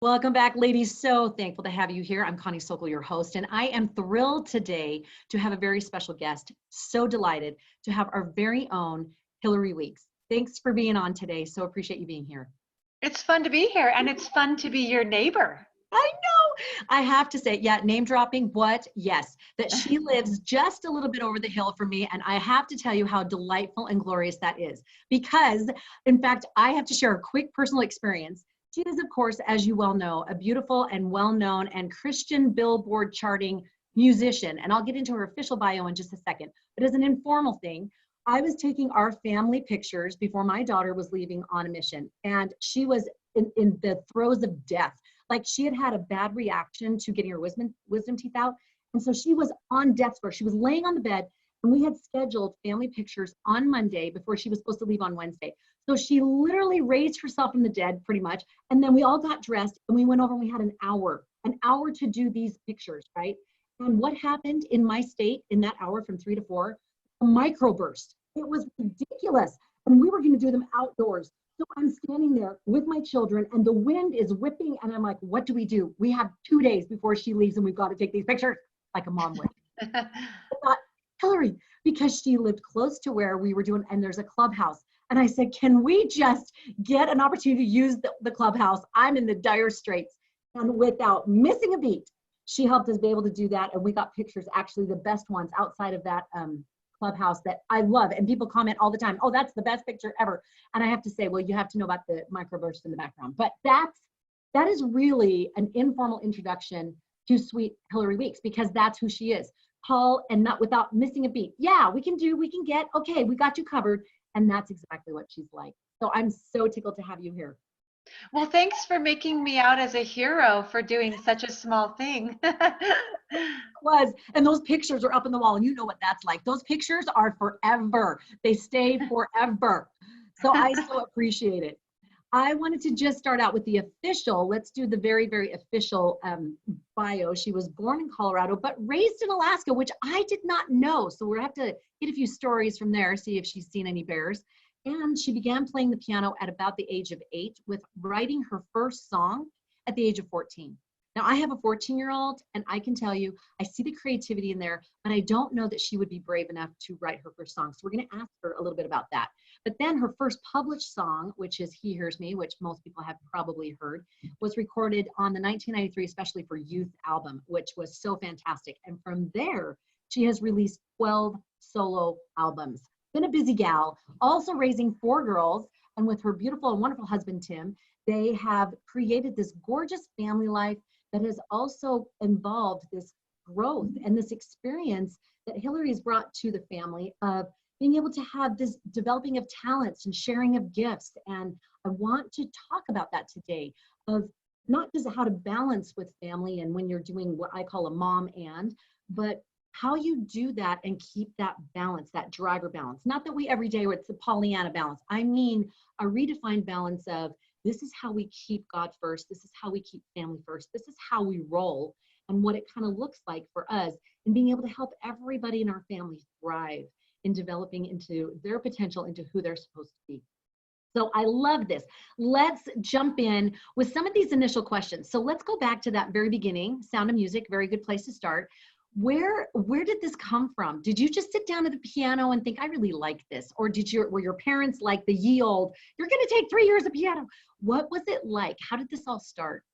Welcome back, ladies. So thankful to have you here. I'm Connie Sokol, your host, and I am thrilled today to have a very special guest. So delighted to have our very own Hilary Weeks. Thanks for being on today. So appreciate you being here. It's fun to be here, and it's fun to be your neighbor. I know. I have to say, yeah, name dropping, what? Yes, that she lives just a little bit over the hill from me. And I have to tell you how delightful and glorious that is. Because, in fact, I have to share a quick personal experience. She is, of course, as you well know, a beautiful and well-known and Christian BillBoard charting musician. And I'll get into her official bio in just a second. But as an informal thing, I was taking our family pictures before my daughter was leaving on a mission. And she was in the throes of death. Like she had a bad reaction to getting her wisdom teeth out. And so she was on death's door. She was laying on the bed, and we had scheduled family pictures on Monday before she was supposed to leave on Wednesday. So she literally raised herself from the dead pretty much. And then we all got dressed and we went over and we had an hour to do these pictures, right? And what happened in my state in that hour from 3 to 4? A microburst. It was ridiculous. And we were going to do them outdoors. So I'm standing there with my children and the wind is whipping. And I'm like, what do? We have 2 days before she leaves and we've got to take these pictures like a mom would. I thought, Hilary, because she lived close to where we were doing, and there's a clubhouse. And I said, can we just get an opportunity to use the clubhouse? I'm in the dire straits. And without missing a beat, she helped us be able to do that. And we got pictures, actually the best ones outside of that clubhouse that I love. And people comment all the time, oh, that's the best picture ever. And I have to say, well, you have to know about the microburst in the background. But that is really an informal introduction to sweet Hilary Weeks, because that's who she is. Call and not without missing a beat. Yeah, we can get, okay, we got you covered. And that's exactly what she's like. So I'm so tickled to have you here. Well, thanks for making me out as a hero for doing such a small thing. And those pictures are up on the wall, and you know what that's like. Those pictures are forever. They stay forever. So I so appreciate it. I wanted to just start out with the official. Let's do the very, very official bio. She was born in Colorado, but raised in Alaska, which I did not know. So we'll have to get a few stories from there, see if she's seen any bears. And she began playing the piano at about the age of 8, with writing her first song at the age of 14. Now, I have a 14-year-old, and I can tell you, I see the creativity in there, but I don't know that she would be brave enough to write her first song. So we're going to ask her a little bit about that. But then her first published song, which is He Hears Me, which most people have probably heard, was recorded on the 1993 Especially for Youth album, which was so fantastic. And from there, she has released 12 solo albums. Been a busy gal, also raising 4 girls, and with her beautiful and wonderful husband, Tim, they have created this gorgeous family life that has also involved this growth and this experience that Hilary's brought to the family of being able to have this developing of talents and sharing of gifts. And I want to talk about that today, of not just how to balance with family and when you're doing what I call a mom but how you do that and keep that balance, that driver balance. Not that we every day, it's the Pollyanna balance. I mean, a redefined balance of, this is how we keep God first. This is how we keep family first. This is how we roll, and what it kind of looks like for us, and being able to help everybody in our family thrive in developing into their potential, into who they're supposed to be. So I love this. Let's jump in with some of these initial questions. So let's go back to that very beginning. Sound of Music, very good place to start. Where did this come from? Did you just sit down at the piano and think, I really like this? Or were your parents like the ye old, you're going to take 3 years of piano? What was it like? How did this all start?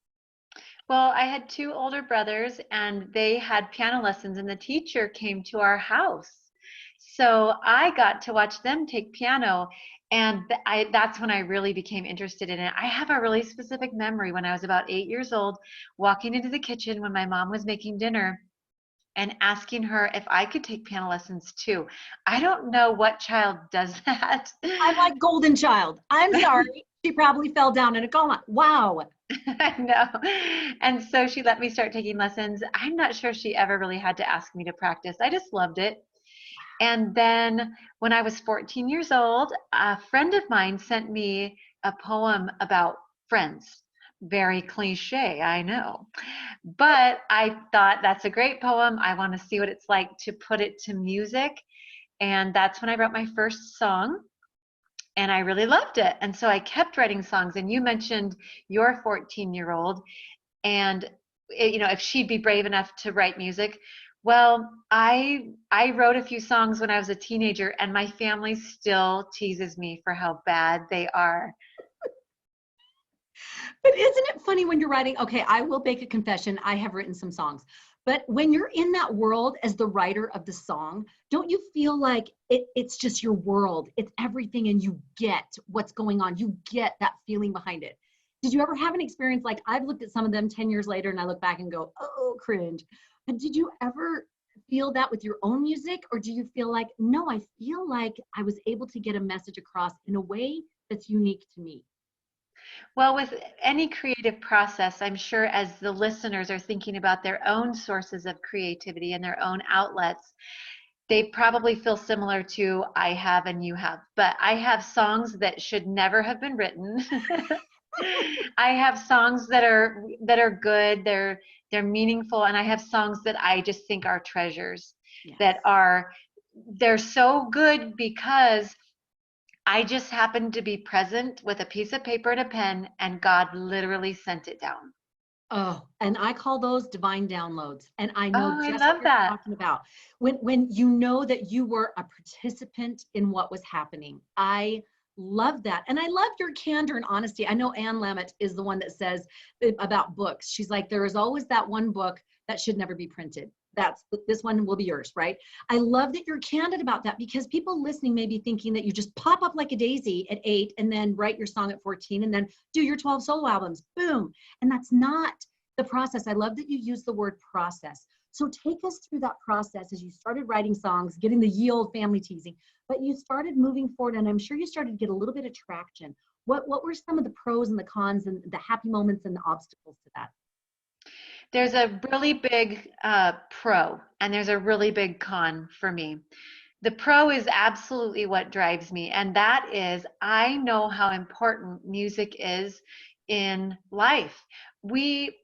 Well, I had 2 older brothers, and they had piano lessons, and the teacher came to our house. So I got to watch them take piano, and that's when I really became interested in it. I have a really specific memory when I was about 8 years old, walking into the kitchen when my mom was making dinner and asking her if I could take piano lessons too. I don't know what child does that. I'm like golden child. I'm sorry. She probably fell down in a coma. Wow. I know. And so she let me start taking lessons. I'm not sure she ever really had to ask me to practice. I just loved it. And then when I was 14 years old, a friend of mine sent me a poem about friends. Very cliche, I know. But I thought, that's a great poem. I want to see what it's like to put it to music. And that's when I wrote my first song. and I really loved it. And so I kept writing songs. And you mentioned your 14-year-old, and if she'd be brave enough to write music. Well, I wrote a few songs when I was a teenager, and my family still teases me for how bad they are. But isn't it funny when you're writing? Okay, I will make a confession. I have written some songs. But when you're in that world as the writer of the song, don't you feel like it's just your world? It's everything, and you get what's going on. You get that feeling behind it. Did you ever have an experience like I've looked at some of them 10 years later and I look back and go, oh, cringe. But did you ever feel that with your own music? Or do you feel like, no, I feel like I was able to get a message across in a way that's unique to me? Well, with any creative process, I'm sure as the listeners are thinking about their own sources of creativity and their own outlets, they probably feel similar to I have and you have. But I have songs that should never have been written. I have songs that are good, they're meaningful, and I have songs that I just think are treasures. Yes. They're so good because I just happened to be present with a piece of paper and a pen, and God literally sent it down. Oh, and I call those divine downloads. And I know Oh, I just what love you're that. talking about. When you know that you were a participant in what was happening. I love that. And I love your candor and honesty. I know Anne Lamott is the one that says about books. She's like, there is always that one book that should never be printed. This one will be yours, right? I love that you're candid about that, because people listening may be thinking that you just pop up like a daisy at 8 and then write your song at 14 and then do your 12 solo albums. Boom. And that's not the process. I love that you use the word process. So take us through that process as you started writing songs, getting the ye old family teasing, but you started moving forward, and I'm sure you started to get a little bit of traction. What were some of the pros and the cons and the happy moments and the obstacles to that? There's a really big pro, and there's a really big con for me. The pro is absolutely what drives me, and that is I know how important music is in life. We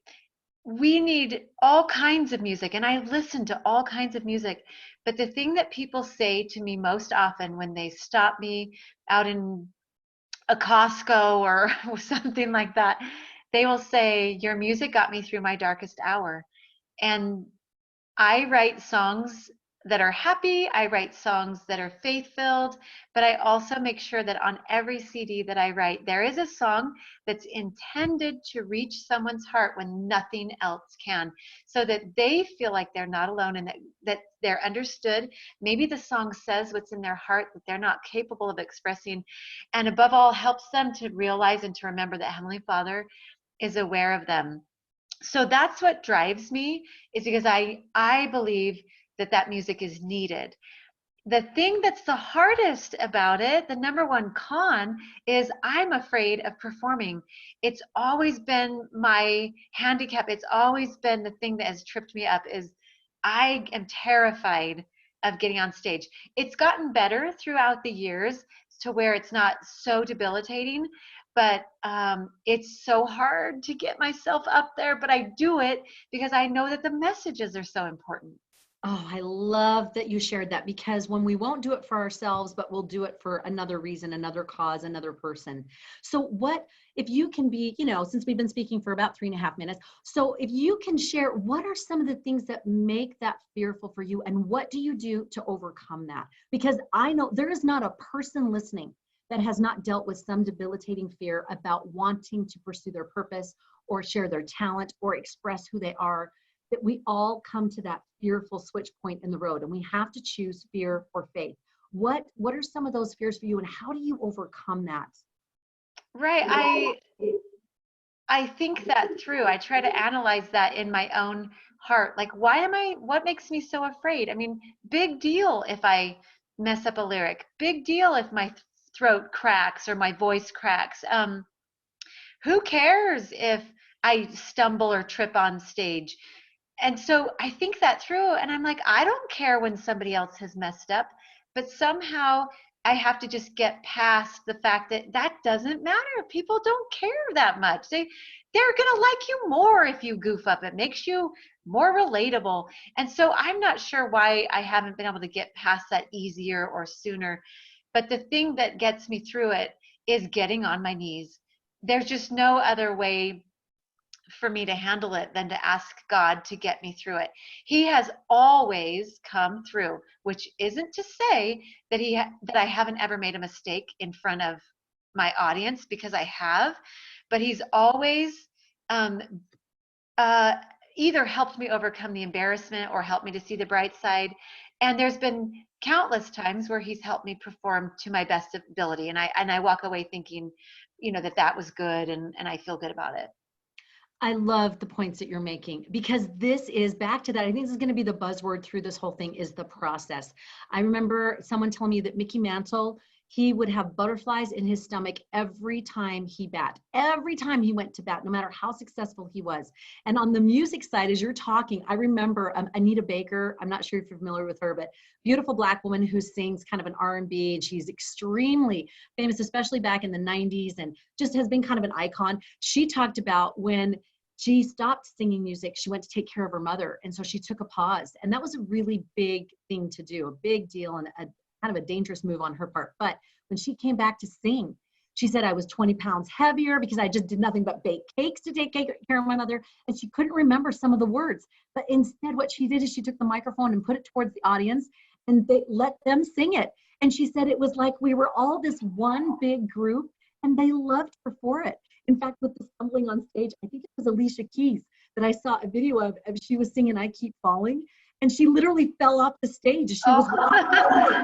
we need all kinds of music, and I listen to all kinds of music. But the thing that people say to me most often when they stop me out in a Costco or something like that, they will say, "Your music got me through my darkest hour." And I write songs that are happy. I write songs that are faith filled, but I also make sure that on every CD that I write, there is a song that's intended to reach someone's heart when nothing else can, so that they feel like they're not alone, and that they're understood. Maybe the song says what's in their heart that they're not capable of expressing, and above all, helps them to realize and to remember that Heavenly Father is aware of them. So that's what drives me, is because I believe that music is needed. The thing that's the hardest about it, the number one con, is I'm afraid of performing. It's always been my handicap. It's always been the thing that has tripped me up, is I am terrified of getting on stage. It's gotten better throughout the years to where it's not so debilitating, but it's so hard to get myself up there, but I do it because I know that the messages are so important. Oh, I love that you shared that, because when we won't do it for ourselves, but we'll do it for another reason, another cause, another person. So what, if you can be, since we've been speaking for about 3.5 minutes, so if you can share, what are some of the things that make that fearful for you, and what do you do to overcome that? Because I know there is not a person listening that has not dealt with some debilitating fear about wanting to pursue their purpose or share their talent or express who they are, that we all come to that fearful switch point in the road, and we have to choose fear or faith. What are some of those fears for you, and how do you overcome that? Right. I think that through. I try to analyze that in my own heart. Like, what makes me so afraid? I mean, big deal if I mess up a lyric. Big deal if my throat cracks or my voice cracks. Who cares if I stumble or trip on stage? And so I think that through, and I'm like, I don't care when somebody else has messed up, but somehow I have to just get past the fact that doesn't matter. People don't care that much. They're going to like you more if you goof up. It makes you more relatable. And so I'm not sure why I haven't been able to get past that easier or sooner. But the thing that gets me through it is getting on my knees. There's just no other way for me to handle it than to ask God to get me through it. He has always come through, which isn't to say that that I haven't ever made a mistake in front of my audience, because I have, but he's always um, either helped me overcome the embarrassment or helped me to see the bright side. And there's been countless times where he's helped me perform to my best ability, and I walk away thinking, that was good, and I feel good about it. I love the points that you're making, because this is back to that. I think this is going to be the buzzword through this whole thing, is the process. I remember someone telling me that Mickey Mantle, he would have butterflies in his stomach every time he went to bat, no matter how successful he was. And on the music side, as you're talking, I remember Anita Baker. I'm not sure if you're familiar with her, but beautiful Black woman who sings kind of an R&B, and she's extremely famous, especially back in the 90s, and just has been kind of an icon. She talked about when she stopped singing music, she went to take care of her mother. And so she took a pause. And that was a really big thing to do, a big deal, and a kind of a dangerous move on her part. But when she came back to sing, she said, I was 20 pounds heavier because I just did nothing but bake cakes to take care of my mother. And she couldn't remember some of the words. But instead, what she did is she took the microphone and put it towards the audience, and they let them sing it. And she said it was like we were all this one big group, and they loved her for it. In fact, with the stumbling on stage, I think it was Alicia Keys that I saw a video of she was singing I Keep Falling, and she literally fell off the stage as she was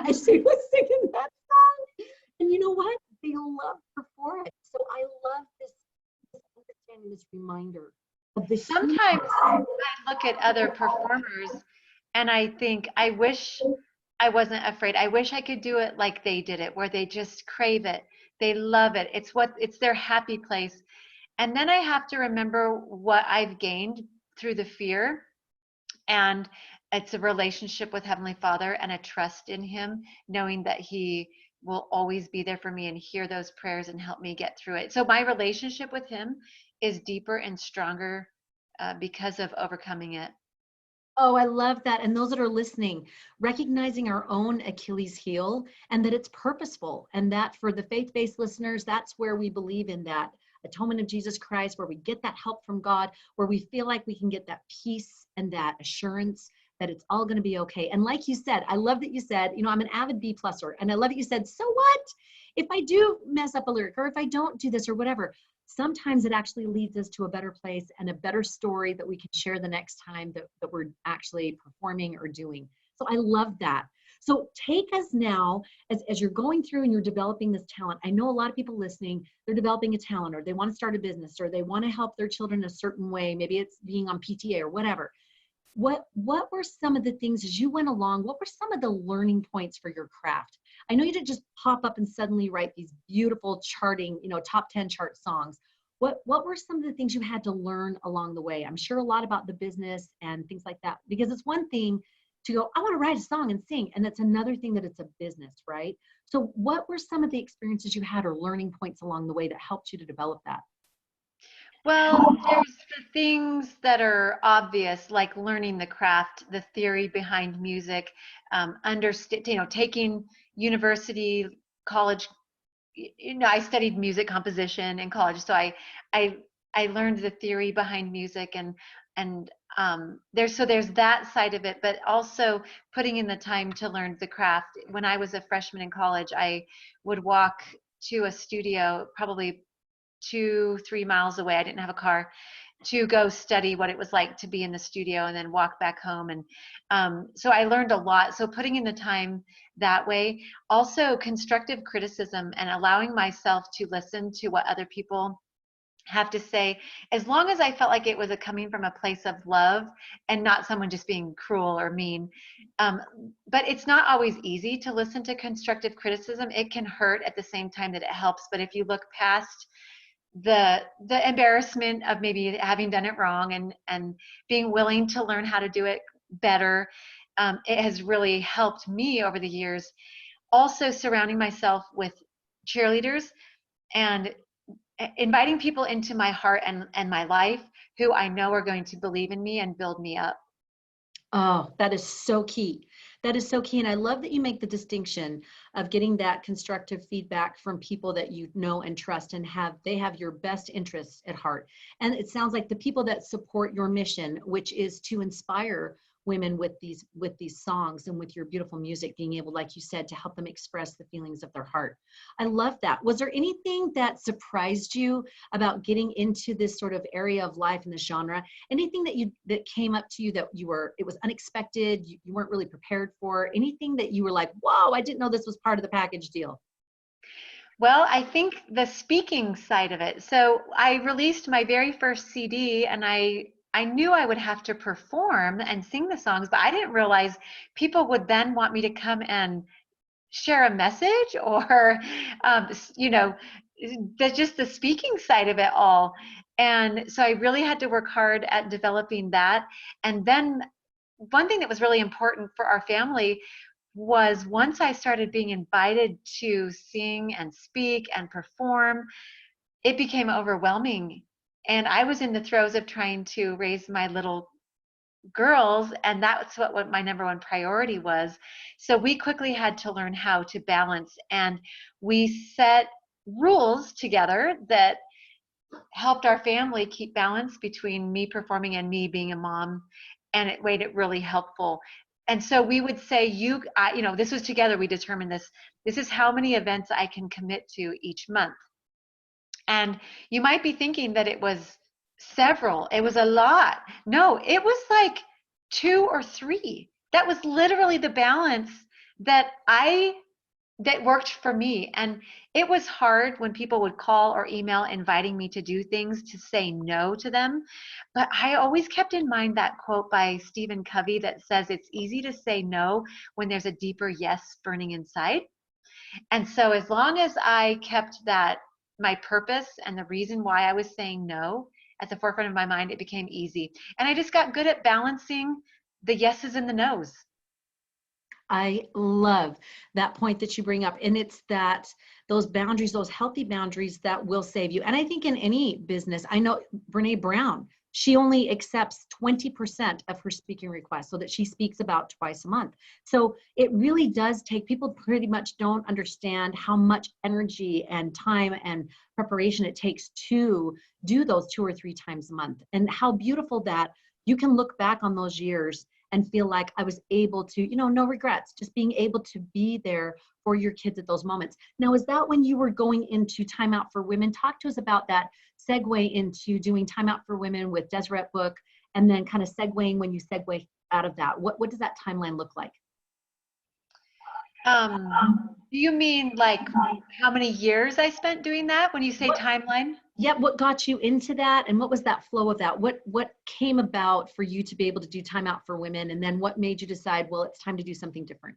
as she was singing that song. And you know what? They loved her for it. So I love this understanding, this reminder of the Sometimes I look at other performers and I think, I wish I wasn't afraid. I wish I could do it like they did it, where they just crave it. They love it. It's their happy place. And then I have to remember what I've gained through the fear. And it's a relationship with Heavenly Father and a trust in Him, knowing that He will always be there for me and hear those prayers and help me get through it. So my relationship with Him is deeper and stronger because of overcoming it. Oh, I love that. And those that are listening, recognizing our own Achilles heel, and that it's purposeful. And that for the faith-based listeners, that's where we believe in that atonement of Jesus Christ, where we get that help from God, where we feel like we can get that peace and that assurance that it's all going to be okay. And like you said, I love that you said, I'm an avid B pluser. And I love that you said, so what if I do mess up a lyric, or if I don't do this or whatever? Sometimes it actually leads us to a better place and a better story that we can share the next time that we're actually performing or doing. So I love that. So take us now, as you're going through and you're developing this talent. I know a lot of people listening, they're developing a talent, or they want to start a business, or they want to help their children a certain way. Maybe it's being on PTA or whatever. What were some of the things as you went along? What were some of the learning points for your craft? I know you didn't just pop up and suddenly write these beautiful charting, top 10 chart songs. What were some of the things you had to learn along the way? I'm sure a lot about the business and things like that, because it's one thing to go, I want to write a song and sing, and that's another thing that it's a business, right? So what were some of the experiences you had or learning points along the way that helped you to develop that? Well, there's the things that are obvious, like learning the craft, the theory behind music, taking university, college. I studied music composition in college, so I learned the theory behind music, and there's that side of it, but also putting in the time to learn the craft. When I was a freshman in college, I would walk to a studio probably 2-3 miles away. I didn't have a car, to go study what it was like to be in the studio and then walk back home. And so I learned a lot. So putting in the time that way, also constructive criticism and allowing myself to listen to what other people have to say, as long as I felt like it was coming from a place of love and not someone just being cruel or mean. But it's not always easy to listen to constructive criticism. It can hurt at the same time that it helps. But if you look past the embarrassment of maybe having done it wrong and being willing to learn how to do it better, it has really helped me over the years. Also surrounding myself with cheerleaders and inviting people into my heart and my life who I know are going to believe in me and build me up. Oh, that is so key. That is so key. And I love that you make the distinction of getting that constructive feedback from people that you know and trust and they have your best interests at heart. And it sounds like the people that support your mission, which is to inspire women with these songs and with your beautiful music, being able, like you said, to help them express the feelings of their heart. I love that. Was there anything that surprised you about getting into this sort of area of life in this genre? Anything that came up to you that it was unexpected, you weren't really prepared for? Anything that you were like, whoa, I didn't know this was part of the package deal? Well, I think the speaking side of it. So I released my very first CD, and I knew I would have to perform and sing the songs, but I didn't realize people would then want me to come and share a message or, you know, just the speaking side of it all. And so I really had to work hard at developing that. And then one thing that was really important for our family was once I started being invited to sing and speak and perform, it became overwhelming. And I was in the throes of trying to raise my little girls, and that's what my number one priority was. So we quickly had to learn how to balance, and we set rules together that helped our family keep balance between me performing and me being a mom, and it made it really helpful. And so we would say, this was together, we determined this is how many events I can commit to each month. And you might be thinking that it was several, it was a lot. No, it was like 2 or 3. That was literally the balance that worked for me. And it was hard when people would call or email inviting me to do things to say no to them. But I always kept in mind that quote by Stephen Covey that says it's easy to say no when there's a deeper yes burning inside. And so as long as I kept my purpose and the reason why I was saying no at the forefront of my mind, it became easy. And I just got good at balancing the yeses and the nos. I love that point that you bring up. And it's those boundaries, those healthy boundaries that will save you. And I think in any business, I know Brene Brown, she only accepts 20% of her speaking requests so that she speaks about twice a month. So it really does take, people pretty much don't understand how much energy and time and preparation it takes to do those 2 or 3 times a month. And how beautiful that you can look back on those years and feel like I was able to, no regrets, just being able to be there for your kids at those moments. Now, is that when you were going into Time Out for Women? Talk to us about that segue into doing Time Out for Women with Deseret Book, and then kind of segueing when you segue out of that. What does that timeline look like? Do you mean like how many years I spent doing that when you say timeline? Yeah, what got you into that, and what was that flow of that? What came about for you to be able to do Time Out for Women, and then what made you decide, well, it's time to do something different?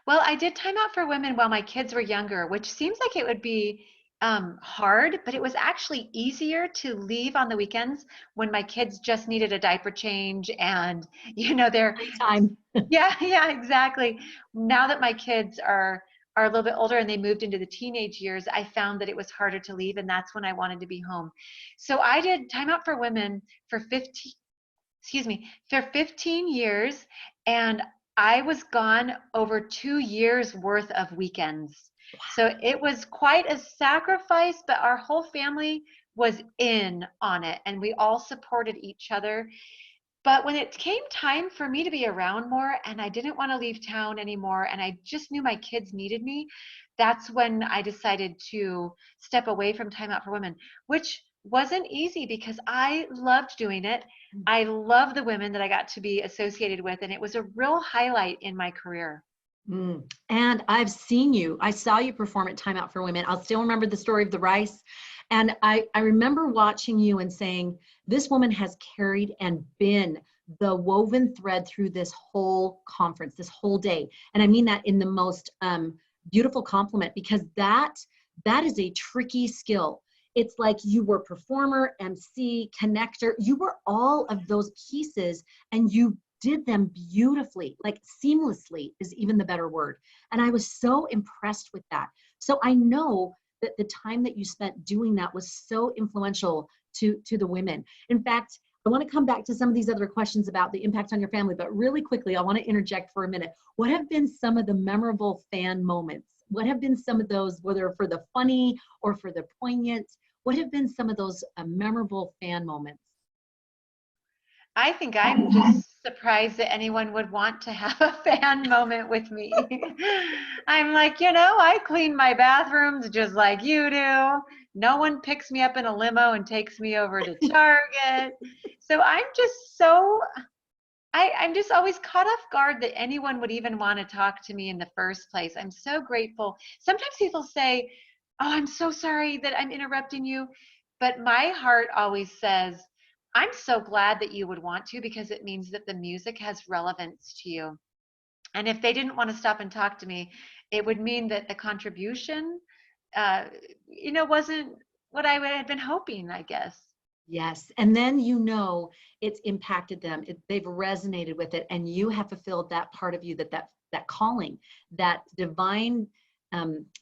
Well, I did Time Out for Women while my kids were younger, which seems like it would be hard, but it was actually easier to leave on the weekends when my kids just needed a diaper change and, they're Free time. Yeah, exactly. Now that my kids are a little bit older and they moved into the teenage years, I found that it was harder to leave, and that's when I wanted to be home. So I did Time Out for Women for 15 years, and I was gone over 2 years worth of weekends. So it was quite a sacrifice, but our whole family was in on it, and we all supported each other. But when it came time for me to be around more and I didn't want to leave town anymore and I just knew my kids needed me, that's when I decided to step away from Time Out for Women, which wasn't easy because I loved doing it. I love the women that I got to be associated with, and it was a real highlight in my career. And I saw you perform at Time Out for Women. I'll still remember the story of the rice. And I remember watching you and saying, this woman has carried and been the woven thread through this whole conference, this whole day. And I mean that in the most beautiful compliment, because that is a tricky skill. It's like you were performer, MC, connector. You were all of those pieces, and you did them beautifully, like seamlessly is even the better word. And I was so impressed with that. So I know that the time that you spent doing that was so influential to the women. In fact, I want to come back to some of these other questions about the impact on your family, but really quickly, I want to interject for a minute. What have been some of the memorable fan moments? What have been some of those, whether for the funny or for the poignant, what have been some of those memorable fan moments? I think I'm just surprised that anyone would want to have a fan moment with me. I'm like, I clean my bathrooms just like you do. No one picks me up in a limo and takes me over to Target. So I'm just always caught off guard that anyone would even want to talk to me in the first place. I'm so grateful. Sometimes people say, "Oh, I'm so sorry that I'm interrupting you." But my heart always says, I'm so glad that you would want to, because it means that the music has relevance to you. And if they didn't want to stop and talk to me, it would mean that the contribution, uh, wasn't what I had been hoping, I guess. Yes. And then it's impacted them. They've resonated with it, and you have fulfilled that part of you, that calling, that divine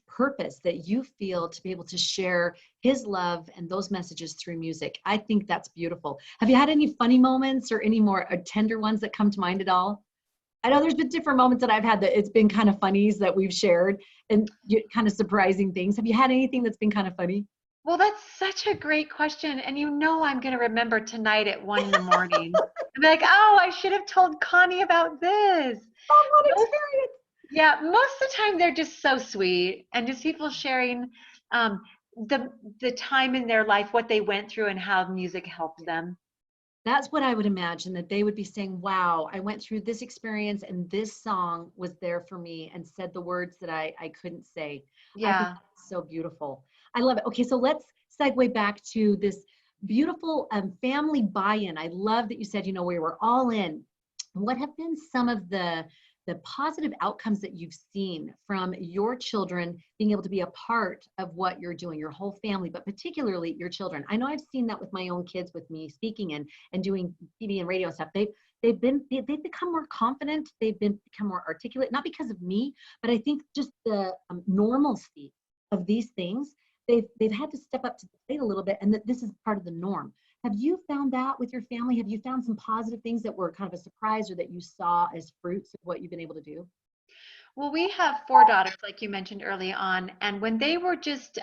purpose that you feel to be able to share his love and those messages through music. I think that's beautiful. Have you had any funny moments or any more tender ones that come to mind at all? I know there's been different moments that I've had that it's been kind of funnies that we've shared and kind of surprising things. Have you had anything that's been kind of funny? Well, that's such a great question. And I'm going to remember tonight at 1 in the morning. I'm like, oh, I should have told Connie about this. Oh, what Most, experience. yeah, most of the time they're just so sweet, and just people sharing um, the time in their life, what they went through, and how music helped them. That's what I would imagine, that they would be saying, wow, I went through this experience and this song was there for me and said the words that I couldn't say. I think Yeah. that's so beautiful. I love it. Okay, so let's segue back to this beautiful family buy-in. I love that you said, we were all in. What have been some of the positive outcomes that you've seen from your children being able to be a part of what you're doing, your whole family, but particularly your children? I know I've seen that with my own kids, with me speaking and doing TV and radio stuff. They've become more confident. Become more articulate, not because of me, but I think just the normalcy of these things. They've had to step up to the plate a little bit, and that this is part of the norm. Have you found that with your family? Have you found some positive things that were kind of a surprise, or that you saw as fruits of what you've been able to do? Well, we have 4 daughters, like you mentioned early on, and when they were just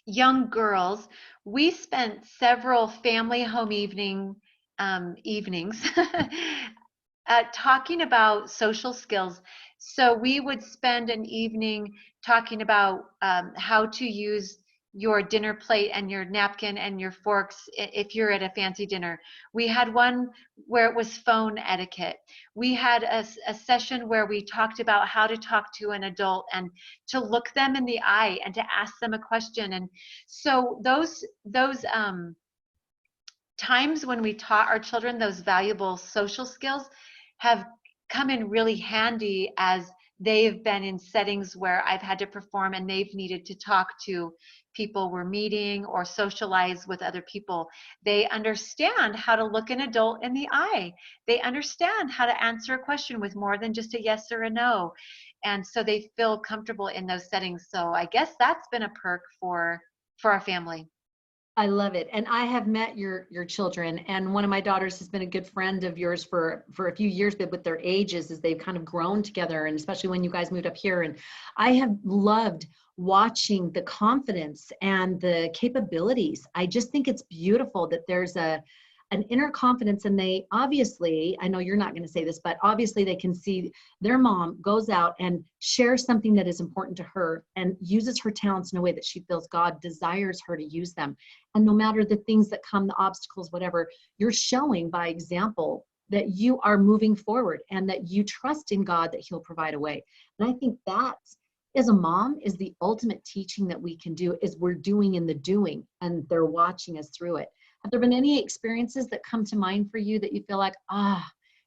young girls, we spent several family home evenings talking about social skills. So we would spend an evening talking about how to use your dinner plate and your napkin and your forks if you're at a fancy dinner. We had one where it was phone etiquette. We had a session where we talked about how to talk to an adult and to look them in the eye and to ask them a question. And so those times when we taught our children those valuable social skills have come in really handy as they've been in settings where I've had to perform and they've needed to talk to people we're meeting or socialize with other people. They understand how to look an adult in the eye. They understand how to answer a question with more than just a yes or a no. And so they feel comfortable in those settings. So I guess that's been a perk for our family. I love it. And I have met your children, and one of my daughters has been a good friend of yours for a few years, but with their ages, as they've kind of grown together, and especially when you guys moved up here. And I have loved watching the confidence and the capabilities. I just think it's beautiful that there's an inner confidence, and they obviously, I know you're not going to say this, but obviously they can see their mom goes out and shares something that is important to her and uses her talents in a way that she feels God desires her to use them. And no matter the things that come, the obstacles, whatever, you're showing by example that you are moving forward and that you trust in God that he'll provide a way. And I think that as a mom is the ultimate teaching that we can do, is we're doing in the doing, and they're watching us through it. Have there been any experiences that come to mind for you that you feel like,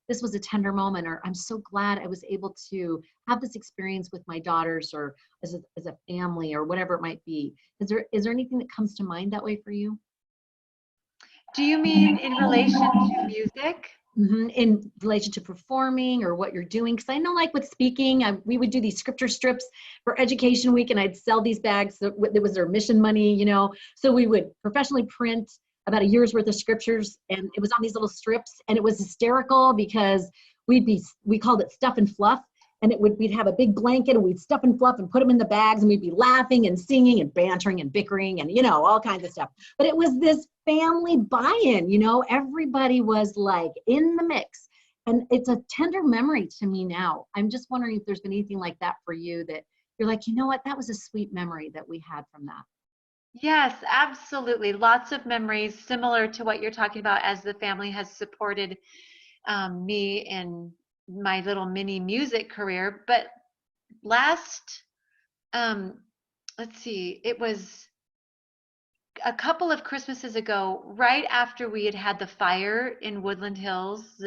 this was a tender moment, or I'm so glad I was able to have this experience with my daughters, or as a family, or whatever it might be? Is there anything that comes to mind that way for you? Do you mean in relation to music? In relation to performing or what you're doing? Because I know, like with speaking, we would do these scripture strips for Education Week, and I'd sell these bags. So it was their mission money, So we would professionally print about a year's worth of scriptures, and it was on these little strips, and it was hysterical because we called it stuff and fluff. And we'd have a big blanket and we'd stuff and fluff and put them in the bags, and we'd be laughing and singing and bantering and bickering and, all kinds of stuff. But it was this family buy-in, everybody was like in the mix. And it's a tender memory to me now. I'm just wondering if there's been anything like that for you that you're like, you know what, that was a sweet memory that we had from that. Yes, absolutely. Lots of memories similar to what you're talking about, as the family has supported me in my little mini music career. But last, let's see, it was a couple of Christmases ago, right after we had the fire in Woodland Hills,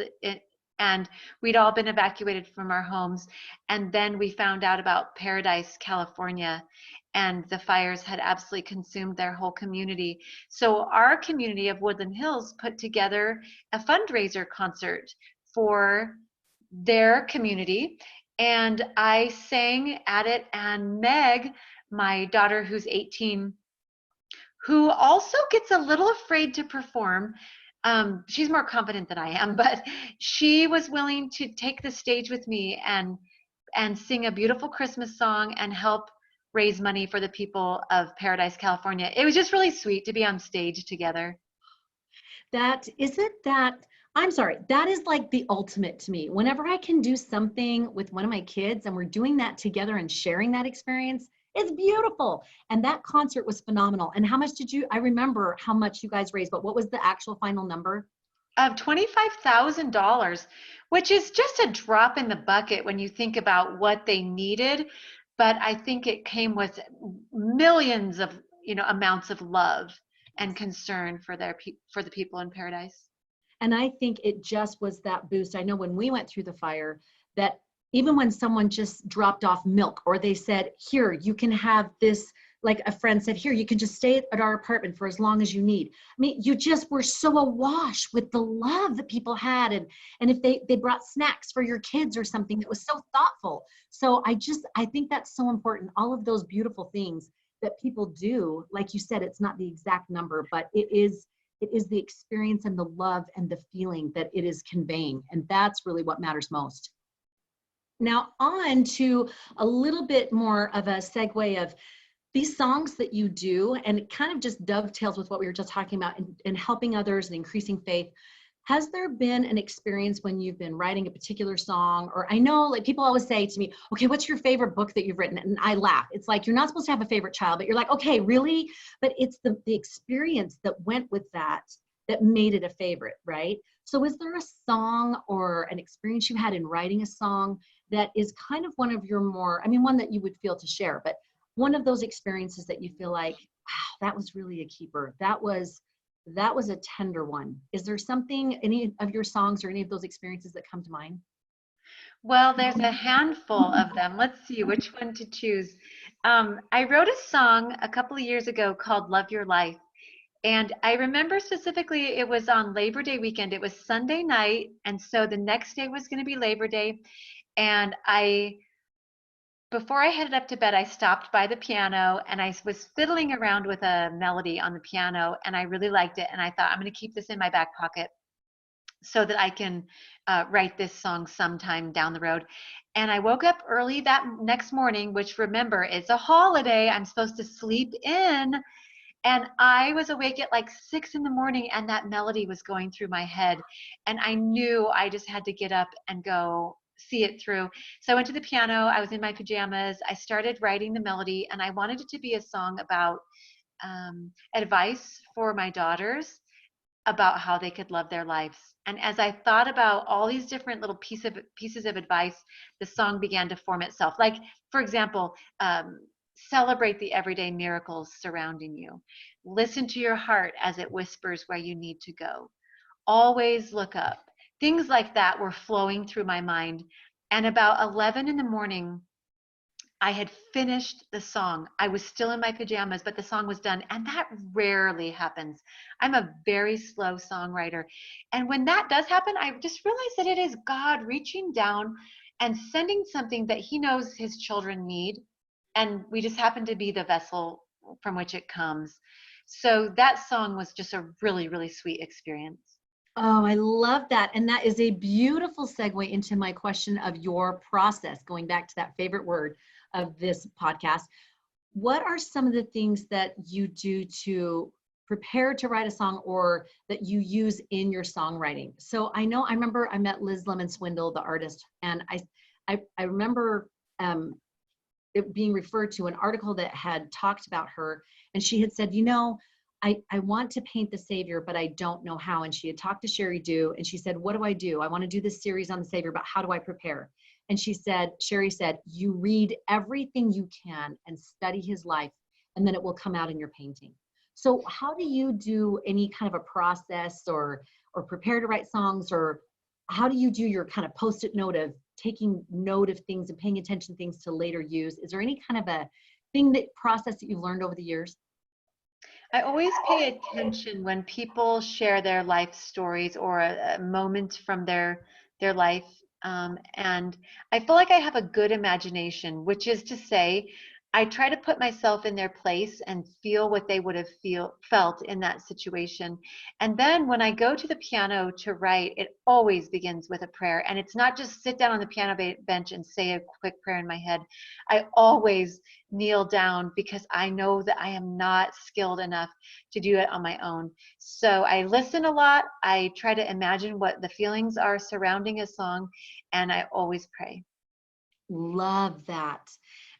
and we'd all been evacuated from our homes. And then we found out about Paradise, California, and the fires had absolutely consumed their whole community. So our community of Woodland Hills put together a fundraiser concert for their community. And I sang at it, and Meg, my daughter who's 18, who also gets a little afraid to perform, she's more confident than I am, but she was willing to take the stage with me and sing a beautiful Christmas song and help raise money for the people of Paradise, California. It was just really sweet to be on stage together. I'm sorry, that is like the ultimate to me. Whenever I can do something with one of my kids and we're doing that together and sharing that experience, it's beautiful. And that concert was phenomenal. And how much I remember how much you guys raised, but what was the actual final number? Of $25,000, which is just a drop in the bucket when you think about what they needed. But I think it came with millions of, amounts of love and concern for the people in Paradise. And I think it just was that boost. I know when we went through the fire, that even when someone just dropped off milk, or they said, here, you can have this, like a friend said, here, you can just stay at our apartment for as long as you need. I mean, you just were so awash with the love that people had. And if they brought snacks for your kids or something, that was so thoughtful. So I think that's so important. All of those beautiful things that people do, like you said, it's not the exact number, but it is the experience and the love and the feeling that it is conveying. And that's really what matters most. Now on to a little bit more of a segue of these songs that you do, and it kind of just dovetails with what we were just talking about in helping others and increasing faith. Has there been an experience when you've been writing a particular song, or I know like people always say to me, okay, what's your favorite book that you've written? And I laugh. It's like, you're not supposed to have a favorite child, but you're like, okay, really? But it's the experience that went with that made it a favorite, right? So is there a song or an experience you had in writing a song that is kind of one of your more, one that you would feel to share, but one of those experiences that you feel like, wow, that was really a keeper. That was a tender one. Is there something, any of your songs or any of those experiences that come to mind? Well, there's a handful of them. Let's see which one to choose. I wrote a song a couple of years ago called Love Your Life. And I remember specifically it was on Labor Day weekend. It was Sunday night. And so the next day was going to be Labor Day. And before I headed up to bed, I stopped by the piano and I was fiddling around with a melody on the piano, and I really liked it. And I thought, I'm going to keep this in my back pocket so that I can write this song sometime down the road. And I woke up early that next morning, which, remember, it's a holiday. I'm supposed to sleep in. And I was awake at like 6 a.m, and that melody was going through my head. And I knew I just had to get up and go see it through. So I went to the piano. I was in my pajamas. I started writing the melody, and I wanted it to be a song about advice for my daughters about how they could love their lives. And as I thought about all these different little pieces of advice, the song began to form itself. Like, for example, celebrate the everyday miracles surrounding you. Listen to your heart as it whispers where you need to go. Always look up. Things like that were flowing through my mind. And about 11 a.m, I had finished the song. I was still in my pajamas, but the song was done. And that rarely happens. I'm a very slow songwriter. And when that does happen, I just realized that it is God reaching down and sending something that He knows His children need. And we just happen to be the vessel from which it comes. So that song was just a really, really sweet experience. Oh, I love that. And that is a beautiful segue into my question of your process, going back to that favorite word of this podcast. What are some of the things that you do to prepare to write a song or that you use in your songwriting? So I remember I met Liz Lemon Swindle, the artist, and I remember it being referred to an article that had talked about her, and she had said, I want to paint the Savior, but I don't know how. And she had talked to Sherry Dew, and she said, what do I do? I want to do this series on the Savior, but how do I prepare? And Sherry said, you read everything you can and study his life, and then it will come out in your painting. So how do you do any kind of a process or prepare to write songs, or how do you do your kind of post-it note of taking note of things and paying attention to things to later use? Is there any kind of a process that you've learned over the years? I always pay attention when people share their life stories or a moment from their life. And I feel like I have a good imagination, which is to say, I try to put myself in their place and feel what they would have felt in that situation. And then when I go to the piano to write, it always begins with a prayer. And it's not just sit down on the piano bench and say a quick prayer in my head. I always kneel down because I know that I am not skilled enough to do it on my own. So I listen a lot. I try to imagine what the feelings are surrounding a song, and I always pray. Love that.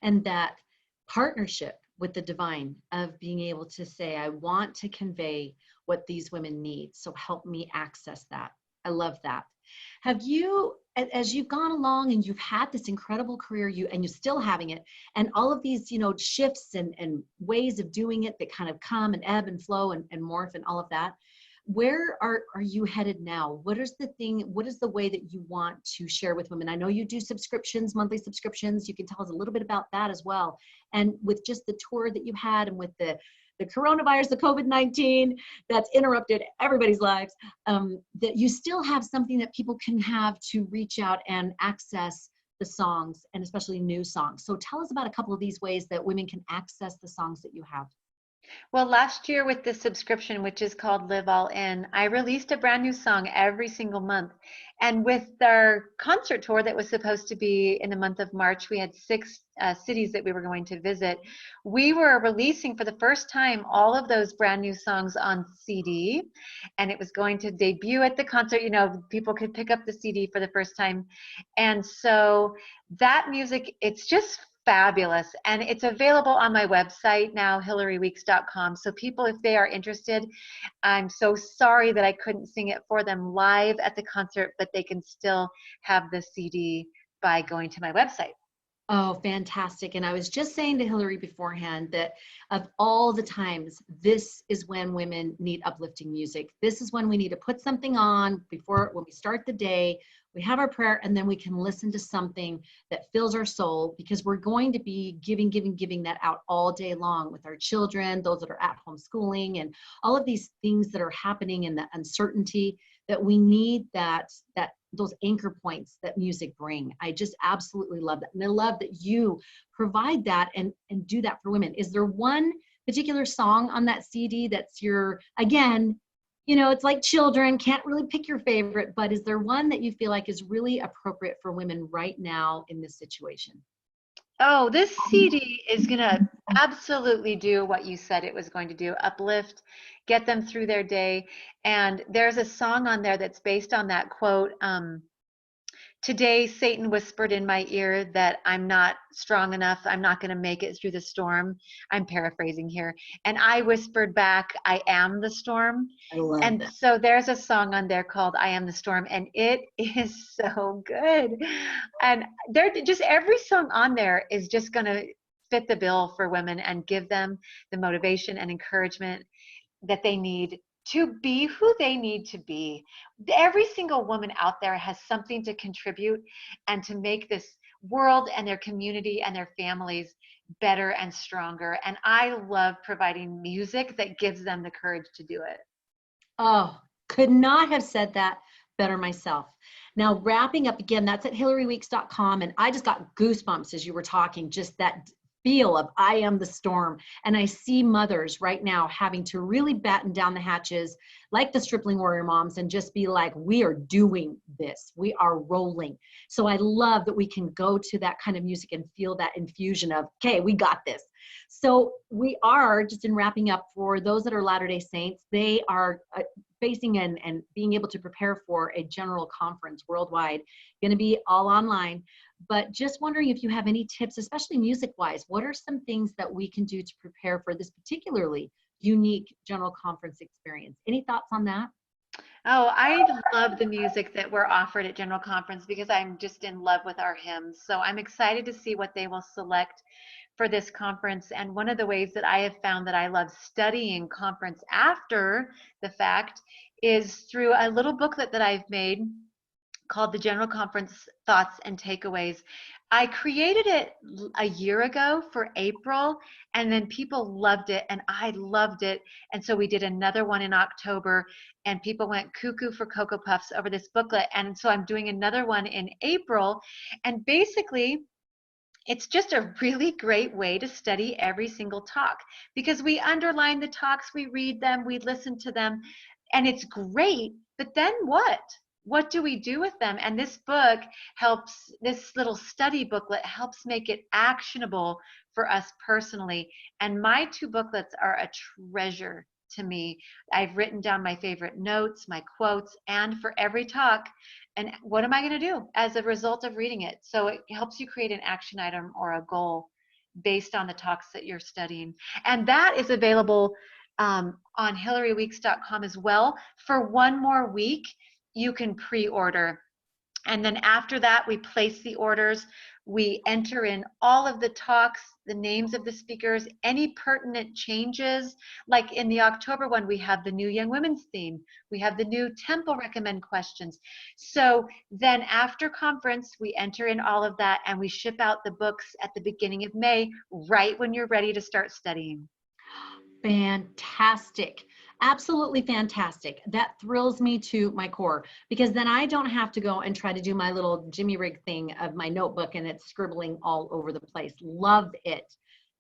And that partnership with the divine of being able to say, I want to convey what these women need. So help me access that. I love that. Have you, as you've gone along and you've had this incredible career, and you're still having it, and all of these, shifts and ways of doing it that kind of come and ebb and flow and morph and all of that, where are you headed now? What is the way that you want to share with women? I know you do subscriptions, monthly subscriptions. You can tell us a little bit about that as well. And with just the tour that you've had, and with the coronavirus, the COVID-19 that's interrupted everybody's lives, that you still have something that people can have to reach out and access the songs, and especially new songs. So tell us about a couple of these ways that women can access the songs that you have. Well, last year with this subscription, which is called Live All In, I released a brand new song every single month. And with our concert tour that was supposed to be in the month of March, we had 6 cities that we were going to visit. We were releasing for the first time all of those brand new songs on CD, and it was going to debut at the concert. People could pick up the CD for the first time. And so that music, it's just fabulous. And it's available on my website now, hilaryweeks.com. So people, if they are interested, I'm so sorry that I couldn't sing it for them live at the concert, but they can still have the CD by going to my website. Oh, fantastic. And I was just saying to Hilary beforehand that of all the times, this is when women need uplifting music. This is when we need to put something on when we start the day, we have our prayer, and then we can listen to something that fills our soul, because we're going to be giving that out all day long with our children, those that are at home schooling, and all of these things that are happening, and the uncertainty that we need those anchor points that music bring. I just absolutely love that. And I love that you provide that and do that for women. Is there one particular song on that CD that's again, it's like children, can't really pick your favorite, but is there one that you feel like is really appropriate for women right now in this situation? Oh, this CD is going to absolutely do what you said it was going to do, uplift, get them through their day. And there's a song on there that's based on that quote. Today, Satan whispered in my ear that I'm not strong enough. I'm not going to make it through the storm. I'm paraphrasing here. And I whispered back, I am the storm. I love And that. so there's a song on there called I Am the Storm, and it is so good. And every song on there is just going to fit the bill for women and give them the motivation and encouragement that they need to be who they need to be. Every single woman out there has something to contribute and to make this world and their community and their families better and stronger. And I love providing music that gives them the courage to do it. Oh, could not have said that better myself. Now, wrapping up again, that's at hilaryweeks.com. And I just got goosebumps as you were talking, just that feel of I am the storm. And I see mothers right now having to really batten down the hatches like the Stripling Warrior Moms and just be like, we are doing this. We are rolling. So I love that we can go to that kind of music and feel that infusion of, okay, we got this. So we are, just in wrapping up, for those that are Latter-day Saints, they are facing and being able to prepare for a general conference worldwide, going to be all online. But just wondering if you have any tips, especially music-wise, what are some things that we can do to prepare for this particularly unique general conference experience? Any thoughts on that? Oh, I love the music that we're offered at General Conference because I'm just in love with our hymns. So I'm excited to see what they will select for this conference. And one of the ways that I have found that I love studying conference after the fact is through a little booklet that I've made called the General Conference Thoughts and Takeaways. I created it a year ago for April, and then people loved it, and I loved it. And so we did another one in October, and people went cuckoo for Cocoa Puffs over this booklet. And so I'm doing another one in April. And basically, it's just a really great way to study every single talk because we underline the talks, we read them, we listen to them, and it's great. But then what? What do we do with them? And this book helps, this little study booklet helps make it actionable for us personally. And my two booklets are a treasure to me. I've written down my favorite notes, my quotes, and for every talk, and what am I going to do as a result of reading it? So it helps you create an action item or a goal based on the talks that you're studying. And that is available on hilaryweeks.com as well. For one more week, you can pre-order. And then after that, we place the orders. We enter in all of the talks, the names of the speakers, any pertinent changes. Like in the October one, we have the new Young Women's theme. We have the new Temple Recommend questions. So then after conference, we enter in all of that and we ship out the books at the beginning of May, right when you're ready to start studying. Fantastic. Absolutely fantastic. That thrills me to my core because then I don't have to go and try to do my little Jimmy rig thing of my notebook and it's scribbling all over the place. Love it.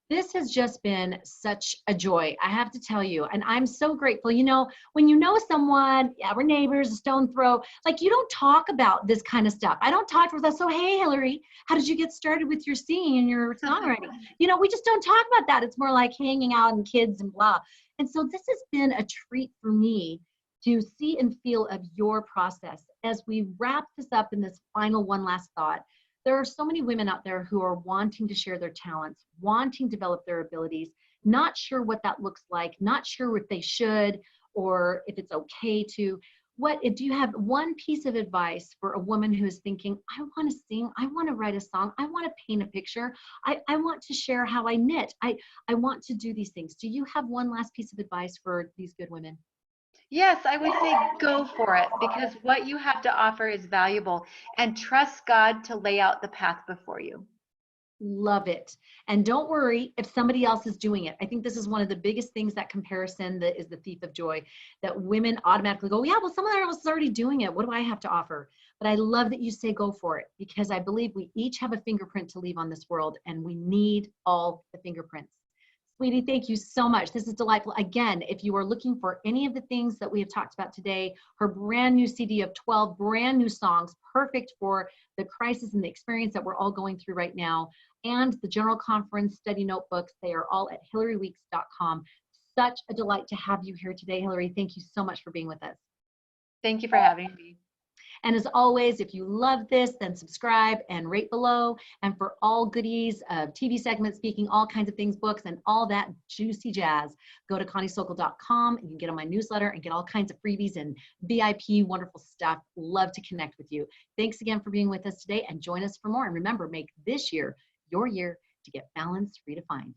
This has just been such a joy, I have to tell you. And I'm so grateful. You know, when you know someone, yeah, we're neighbors, a stone throw, like you don't talk about this kind of stuff. I don't talk to them. So, hey, Hilary, how did you get started with your singing and your songwriting? You know, we just don't talk about that. It's more like hanging out and kids and blah. And so this has been a treat for me to see and feel of your process. As we wrap this up in this final one last thought, there are so many women out there who are wanting to share their talents, wanting to develop their abilities, not sure what that looks like, not sure if they should or if it's okay to. What do you have one piece of advice for a woman who is thinking, I want to sing, I want to write a song, I want to paint a picture, I want to share how I knit, I want to do these things. Do you have one last piece of advice for these good women? Yes, I would say go for it because what you have to offer is valuable and trust God to lay out the path before you. Love it. And don't worry if somebody else is doing it. I think this is one of the biggest things, that comparison that is the thief of joy, that women automatically go, yeah, well, someone else is already doing it. What do I have to offer? But I love that you say go for it because I believe we each have a fingerprint to leave on this world and we need all the fingerprints. Sweetie, thank you so much. This is delightful. Again, if you are looking for any of the things that we have talked about today, her brand new CD of 12 brand new songs, perfect for the crisis and the experience that we're all going through right now, and the General Conference study notebooks, they are all at hilaryweeks.com. Such a delight to have you here today, Hilary. Thank you so much for being with us. Thank you for having me. And as always, if you love this, then subscribe and rate below. And for all goodies of TV segments, speaking, all kinds of things, books, and all that juicy jazz, go to ConnieSokol.com. You can get on my newsletter and get all kinds of freebies and VIP wonderful stuff. Love to connect with you. Thanks again for being with us today and join us for more. And remember, make this year your year to get balance redefined.